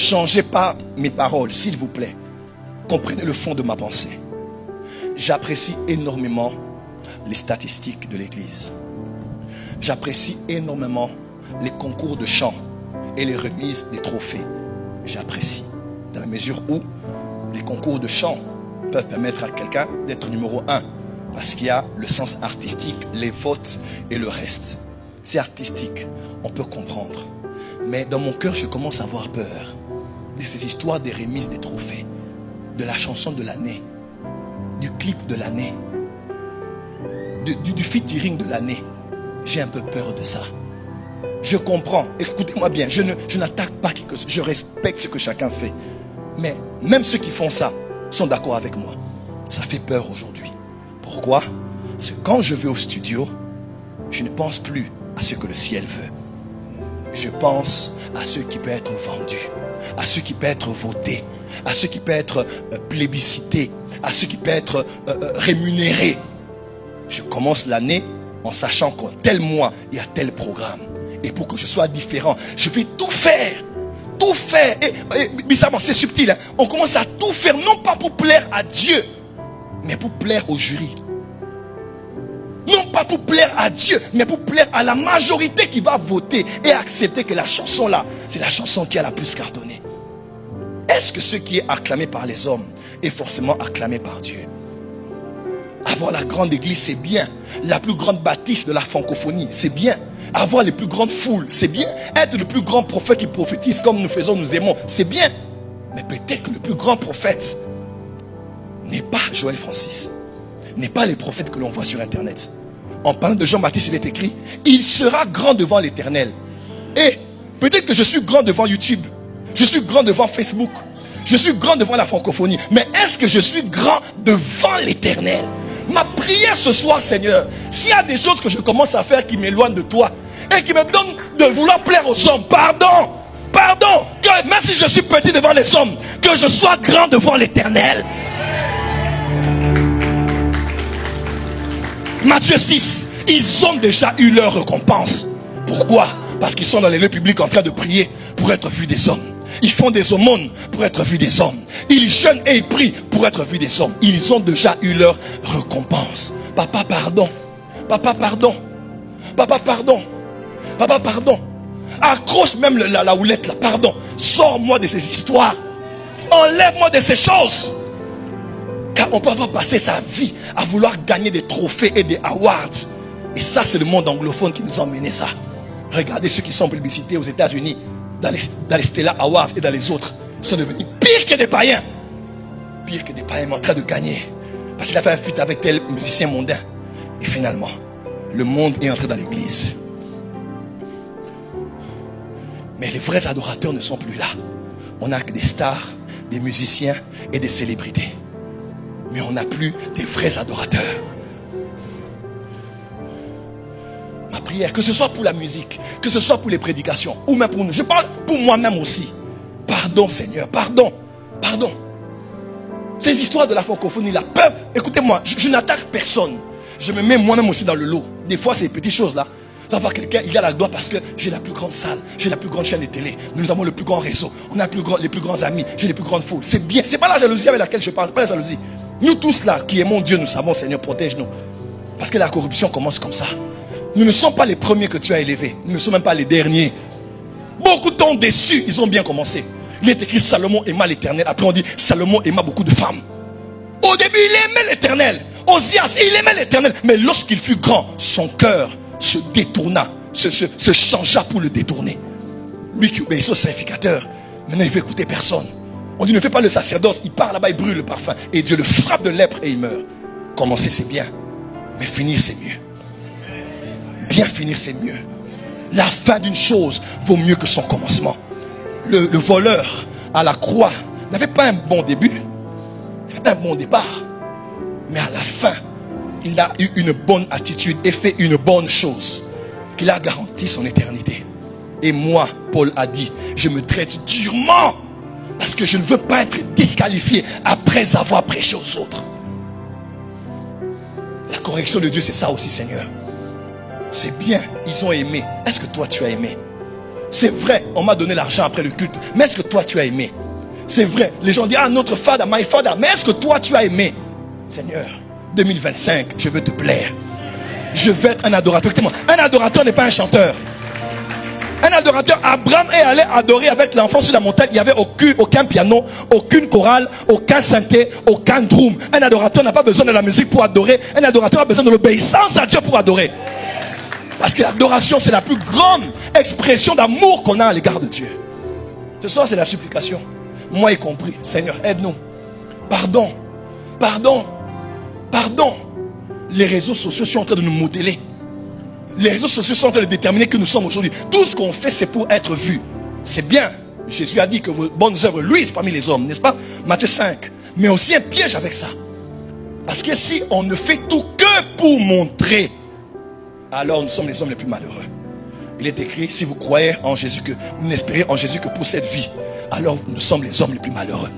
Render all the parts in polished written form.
changez pas mes paroles, s'il vous plaît. Comprenez le fond de ma pensée. J'apprécie énormément les statistiques de l'église. J'apprécie énormément les concours de chant et les remises des trophées. J'apprécie, dans la mesure où les concours de chant peuvent permettre à quelqu'un d'être numéro 1. Parce qu'il y a le sens artistique, les votes et le reste. C'est artistique, on peut comprendre. Mais dans mon cœur, je commence à avoir peur de ces histoires des remises des trophées, de la chanson de l'année, du clip de l'année, du featuring de l'année. J'ai un peu peur de ça. Je comprends, écoutez-moi bien, je n'attaque pas quelque chose, je respecte ce que chacun fait. Mais même ceux qui font ça sont d'accord avec moi. Ça fait peur aujourd'hui. Pourquoi? Parce que quand je vais au studio, je ne pense plus à ce que le ciel veut. Je pense à ce qui peut être vendu, à ce qui peut être voté, à ce qui peut être plébiscité, à ce qui peut être rémunéré. Je commence l'année en sachant qu'en tel mois, il y a tel programme. Et pour que je sois différent, je vais tout faire. Tout faire. Et bizarrement, c'est subtil. Hein? On commence à tout faire, non pas pour plaire à Dieu, mais pour plaire au jury. Non pas pour plaire à Dieu, mais pour plaire à la majorité qui va voter et accepter que la chanson là, c'est la chanson qui a la plus cartonné. Est-ce que ce qui est acclamé par les hommes est forcément acclamé par Dieu? Avoir la grande église, c'est bien. La plus grande bâtisse de la francophonie, c'est bien. Avoir les plus grandes foules, c'est bien. Être le plus grand prophète qui prophétise comme nous faisons, nous aimons, c'est bien. Mais peut-être que le plus grand prophète n'est pas Joël Francis, n'est pas les prophètes que l'on voit sur internet. En parlant de Jean-Baptiste, il est écrit, il sera grand devant l'Éternel. Et peut-être que je suis grand devant YouTube, je suis grand devant Facebook, je suis grand devant la francophonie. Mais est-ce que je suis grand devant l'Éternel? Ma prière ce soir, Seigneur, s'il y a des choses que je commence à faire qui m'éloignent de toi et qui me donnent de vouloir plaire aux hommes, pardon, pardon, que même si je suis petit devant les hommes, que je sois grand devant l'Éternel. Matthieu 6, ils ont déjà eu leur récompense. Pourquoi? Parce qu'ils sont dans les lieux publics en train de prier pour être vus des hommes. Ils font des aumônes pour être vus des hommes. Ils jeûnent et ils prient pour être vus des hommes. Ils ont déjà eu leur récompense. Papa, pardon. Papa, pardon. Papa, pardon. Papa, pardon. Accroche même la houlette là. Pardon. Sors-moi de ces histoires. Enlève-moi de ces choses. Car on peut avoir passé sa vie à vouloir gagner des trophées et des awards. Et ça, c'est le monde anglophone qui nous a emmené ça. Regardez ceux qui sont publicités aux États-Unis, dans les Stella Awards et dans les autres, sont devenus pires que des païens. Pire que des païens, mais en train de gagner. Parce qu'il a fait un feat avec tel musicien mondain. Et finalement, le monde est entré dans l'église. Mais les vrais adorateurs ne sont plus là. On n'a que des stars, des musiciens et des célébrités. Mais on n'a plus des vrais adorateurs. Ma prière, que ce soit pour la musique, que ce soit pour les prédications, ou même pour nous, je parle pour moi-même aussi. Pardon Seigneur, pardon, pardon. Ces histoires de la francophonie, la peur, écoutez-moi, je n'attaque personne. Je me mets moi-même aussi dans le lot. Des fois, ces petites choses-là, tu vas voir quelqu'un, il a la gloire parce que j'ai la plus grande salle, j'ai la plus grande chaîne de télé, nous avons le plus grand réseau, on a les plus grands amis, j'ai les plus grandes foules. C'est bien, c'est pas la jalousie avec laquelle je parle, pas la jalousie. Nous tous là, qui aimons Dieu, nous savons, Seigneur, protège-nous. Parce que la corruption commence comme ça. Nous ne sommes pas les premiers que tu as élevés. Nous ne sommes même pas les derniers. Beaucoup t'ont déçu, ils ont bien commencé. Il est écrit Salomon aima l'Éternel. Après on dit Salomon aima beaucoup de femmes. Au début il aimait l'Éternel. Osias, il aimait l'Éternel. Mais lorsqu'il fut grand, son cœur se détourna, se changea pour le détourner. Lui qui obéissait au sacrificateur, maintenant il veut écouter personne. On dit ne fais pas le sacerdoce, il part là-bas, il brûle le parfum. Et Dieu le frappe de lèpre et il meurt. Commencer c'est bien, mais finir c'est mieux. Bien finir c'est mieux. La fin d'une chose vaut mieux que son commencement. Le voleur à la croix n'avait pas un bon début, un bon départ, mais à la fin il a eu une bonne attitude et fait une bonne chose qui a garanti son éternité. Et moi, Paul a dit, je me traite durement parce que je ne veux pas être disqualifié après avoir prêché aux autres. La correction de Dieu, c'est ça aussi, Seigneur. C'est bien, ils ont aimé. Est-ce que toi tu as aimé? C'est vrai, on m'a donné l'argent après le culte. Mais est-ce que toi tu as aimé? C'est vrai, les gens disent, ah, notre father, my father. Mais est-ce que toi tu as aimé? Seigneur, 2025, je veux te plaire. Je veux être un adorateur. Un adorateur n'est pas un chanteur. Un adorateur, Abraham est allé adorer avec l'enfant sur la montagne. Il n'y avait aucun piano, aucune chorale, aucun synthé, aucun drum. Un adorateur n'a pas besoin de la musique pour adorer. Un adorateur a besoin de l'obéissance à Dieu pour adorer. Parce que l'adoration, c'est la plus grande expression d'amour qu'on a à l'égard de Dieu. Ce soir, c'est la supplication. Moi y compris. Seigneur, aide-nous. Pardon. Pardon. Pardon. Les réseaux sociaux sont en train de nous modeler. Les réseaux sociaux sont en train de déterminer que nous sommes aujourd'hui. Tout ce qu'on fait, c'est pour être vu. C'est bien. Jésus a dit que vos bonnes œuvres luisent parmi les hommes, n'est-ce pas? Matthieu 5. Mais aussi un piège avec ça. Parce que si on ne fait tout que pour montrer, alors nous sommes les hommes les plus malheureux. Il est écrit, si vous croyez en Jésus, que vous n'espérez en Jésus que pour cette vie, alors nous sommes les hommes les plus malheureux.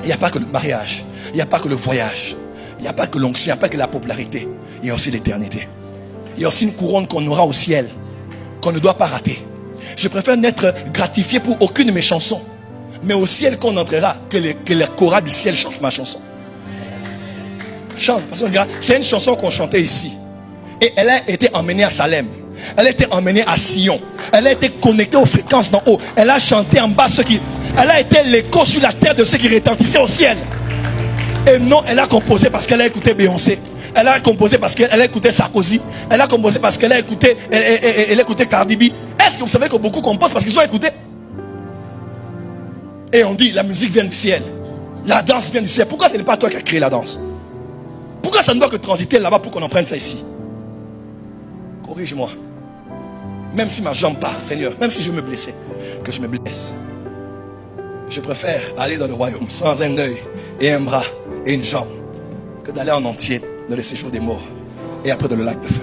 Il n'y a pas que le mariage, il n'y a pas que le voyage, il n'y a pas que l'onction, il n'y a pas que la popularité, il y a aussi l'éternité. Il y a aussi une couronne qu'on aura au ciel, qu'on ne doit pas rater. Je préfère n'être gratifié pour aucune de mes chansons, mais au ciel qu'on entrera, que la chorale du ciel change ma chanson. Chante, parce qu'on dira, c'est une chanson qu'on chantait ici. Et elle a été emmenée à Salem. Elle a été emmenée à Sion. Elle a été connectée aux fréquences d'en haut. Elle a chanté en bas elle a été l'écho sur la terre de ceux qui retentissaient au ciel. Et non, elle a composé parce qu'elle a écouté Beyoncé. Elle a composé parce qu'elle a écouté Sarkozy. Elle a composé parce qu'elle a écouté, elle a écouté Cardi B. Est-ce que vous savez que beaucoup composent parce qu'ils ont écouté? Et on dit, la musique vient du ciel. La danse vient du ciel. Pourquoi ce n'est pas toi qui as créé la danse? Pourquoi ça ne doit que transiter là-bas pour qu'on en prenne ça ici? Corrige-moi. Même si ma jambe part, Seigneur, même si je me blessais, que je me blesse. Je préfère aller dans le royaume sans un œil et un bras et une jambe que d'aller en entier dans le séjour des morts et après dans le lac de feu.